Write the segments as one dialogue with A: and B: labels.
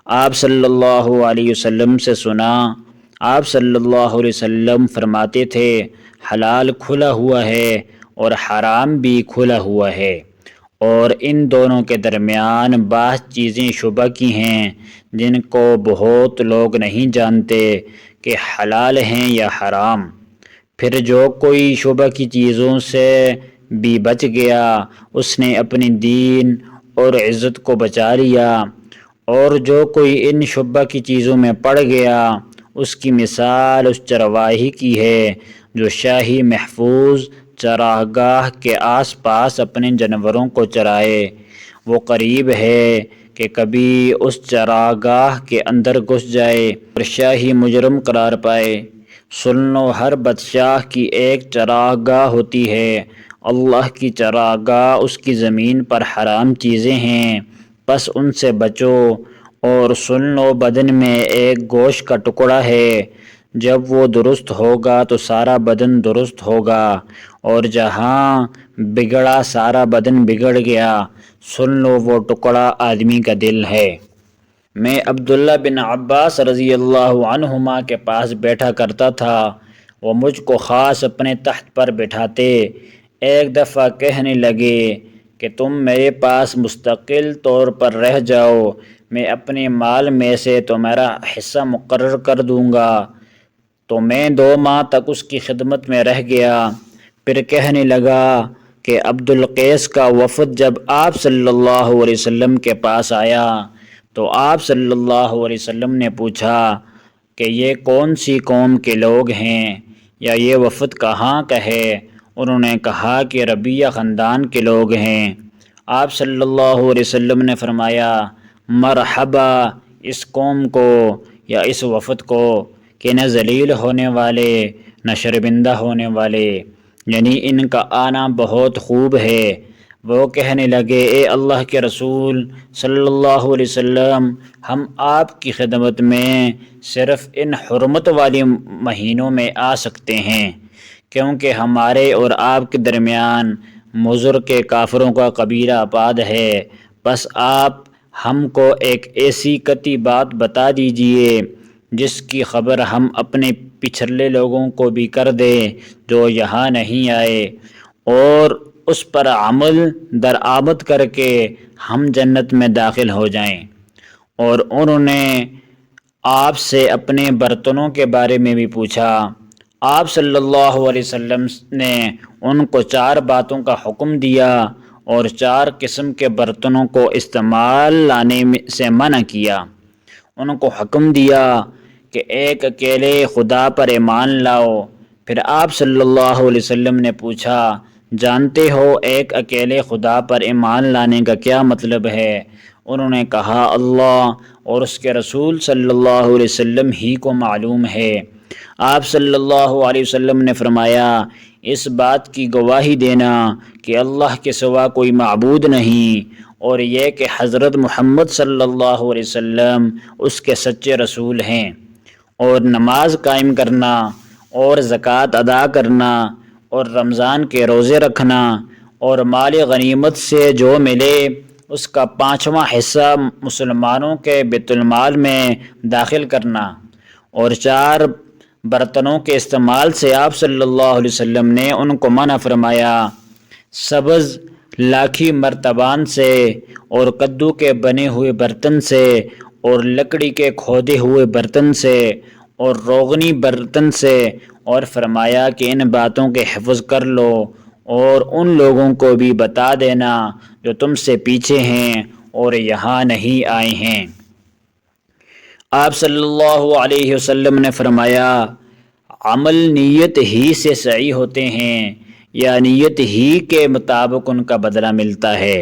A: آپ صلی اللہ علیہ وسلم سے سنا، آپ صلی اللہ علیہ وسلم فرماتے تھے حلال کھلا ہوا ہے اور حرام بھی کھلا ہوا ہے، اور ان دونوں کے درمیان بعض چیزیں شبہ کی ہیں جن کو بہت لوگ نہیں جانتے کہ حلال ہیں یا حرام۔ پھر جو کوئی شبہ کی چیزوں سے بھی بچ گیا اس نے اپنی دین اور عزت کو بچا لیا، اور جو کوئی ان شبہ کی چیزوں میں پڑ گیا اس کی مثال اس چرواہی کی ہے جو شاہی محفوظ چراگاہ کے آس پاس اپنے جانوروں کو چرائے۔ وہ قریب ہے کہ کبھی اس چراگاہ کے اندر گھس جائے اور شاہی مجرم قرار پائے۔ سن لو، ہر بادشاہ کی ایک چراگاہ ہوتی ہے، اللہ کی چراگاہ اس کی زمین پر حرام چیزیں ہیں، پس ان سے بچو۔ اور سن لو، بدن میں ایک گوشت کا ٹکڑا ہے، جب وہ درست ہوگا تو سارا بدن درست ہوگا، اور جہاں بگڑا سارا بدن بگڑ گیا۔ سن لو، وہ ٹکڑا آدمی کا دل ہے۔ میں عبداللہ بن عباس رضی اللہ عنہما کے پاس بیٹھا کرتا تھا، وہ مجھ کو خاص اپنے تحت پر بٹھاتے۔ ایک دفعہ کہنے لگے کہ تم میرے پاس مستقل طور پر رہ جاؤ، میں اپنے مال میں سے تمہارا حصہ مقرر کر دوں گا۔ تو میں 2 ماہ تک اس کی خدمت میں رہ گیا۔ پھر کہنے لگا کہ عبد القیس کا وفد جب آپ صلی اللہ علیہ وسلم کے پاس آیا تو آپ صلی اللہ علیہ وسلم نے پوچھا کہ یہ کون سی قوم کے لوگ ہیں یا یہ وفد کہاں کا ہے؟ انہوں نے کہا کہ ربیہ خاندان کے لوگ ہیں۔ آپ صلی اللہ علیہ وسلم نے فرمایا مرحبا اس قوم کو یا اس وفد کو کہ نہ ذلیل ہونے والے نہ شرمندہ ہونے والے، یعنی ان کا آنا بہت خوب ہے۔ وہ کہنے لگے اے اللہ کے رسول صلی اللہ علیہ وسلم، ہم آپ کی خدمت میں صرف ان حرمت والی مہینوں میں آ سکتے ہیں، کیونکہ ہمارے اور آپ کے درمیان مضر کے کافروں کا قبیلہ آباد ہے۔ بس آپ ہم کو ایک ایسی قطعی بات بتا دیجئے جس کی خبر ہم اپنے پچھلے لوگوں کو بھی کر دیں جو یہاں نہیں آئے، اور اس پر عمل درآمد کر کے ہم جنت میں داخل ہو جائیں۔ اور انہوں نے آپ سے اپنے برتنوں کے بارے میں بھی پوچھا۔ آپ صلی اللہ علیہ وسلم نے ان کو 4 باتوں کا حکم دیا اور 4 قسم کے برتنوں کو استعمال لانے سے منع کیا۔ ان کو حکم دیا کہ ایک اکیلے خدا پر ایمان لاؤ۔ پھر آپ صلی اللہ علیہ وسلم نے پوچھا جانتے ہو ایک اکیلے خدا پر ایمان لانے کا کیا مطلب ہے؟ انہوں نے کہا اللہ اور اس کے رسول صلی اللہ علیہ وسلم ہی کو معلوم ہے۔ آپ صلی اللہ علیہ وسلم نے فرمایا اس بات کی گواہی دینا کہ اللہ کے سوا کوئی معبود نہیں، اور یہ کہ حضرت محمد صلی اللہ علیہ وسلم اس کے سچے رسول ہیں، اور نماز قائم کرنا اور زکوٰۃ ادا کرنا اور رمضان کے روزے رکھنا اور مال غنیمت سے جو ملے اس کا 5واں حصہ مسلمانوں کے بیت المال میں داخل کرنا، اور 4 برتنوں کے استعمال سے آپ صلی اللہ علیہ وسلم نے ان کو منع فرمایا، سبز لاکھی مرتبان سے اور کدو کے بنے ہوئے برتن سے اور لکڑی کے کھودے ہوئے برتن سے اور روغنی برتن سے، اور فرمایا کہ ان باتوں کے حفظ کر لو اور ان لوگوں کو بھی بتا دینا جو تم سے پیچھے ہیں اور یہاں نہیں آئے ہیں۔ آپ صلی اللہ علیہ وسلم نے فرمایا عمل نیت ہی سے صحیح ہوتے ہیں یا نیت ہی کے مطابق ان کا بدلہ ملتا ہے،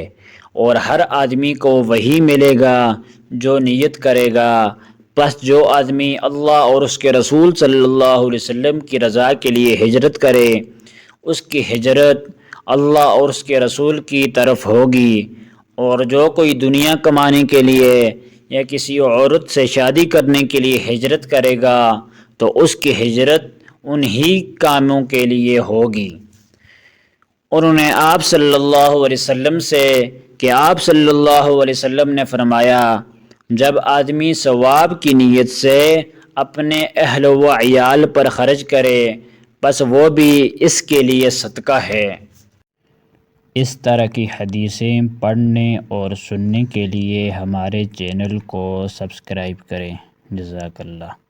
A: اور ہر آدمی کو وہی ملے گا جو نیت کرے گا۔ پس جو آدمی اللہ اور اس کے رسول صلی اللہ علیہ وسلم کی رضا کے لیے ہجرت کرے اس کی ہجرت اللہ اور اس کے رسول کی طرف ہوگی، اور جو کوئی دنیا کمانے کے لیے یا کسی عورت سے شادی کرنے کے لیے ہجرت کرے گا تو اس کی ہجرت انہی کاموں کے لیے ہوگی۔ انہوں نے آپ صلی اللہ علیہ وسلم سے کہ آپ صلی اللہ علیہ وسلم نے فرمایا جب آدمی ثواب کی نیت سے اپنے اہل و عیال پر خرچ کرے بس وہ بھی اس کے لیے صدقہ ہے۔ اس طرح کی حدیثیں پڑھنے اور سننے کے لیے ہمارے چینل کو سبسکرائب کریں۔ جزاک اللہ۔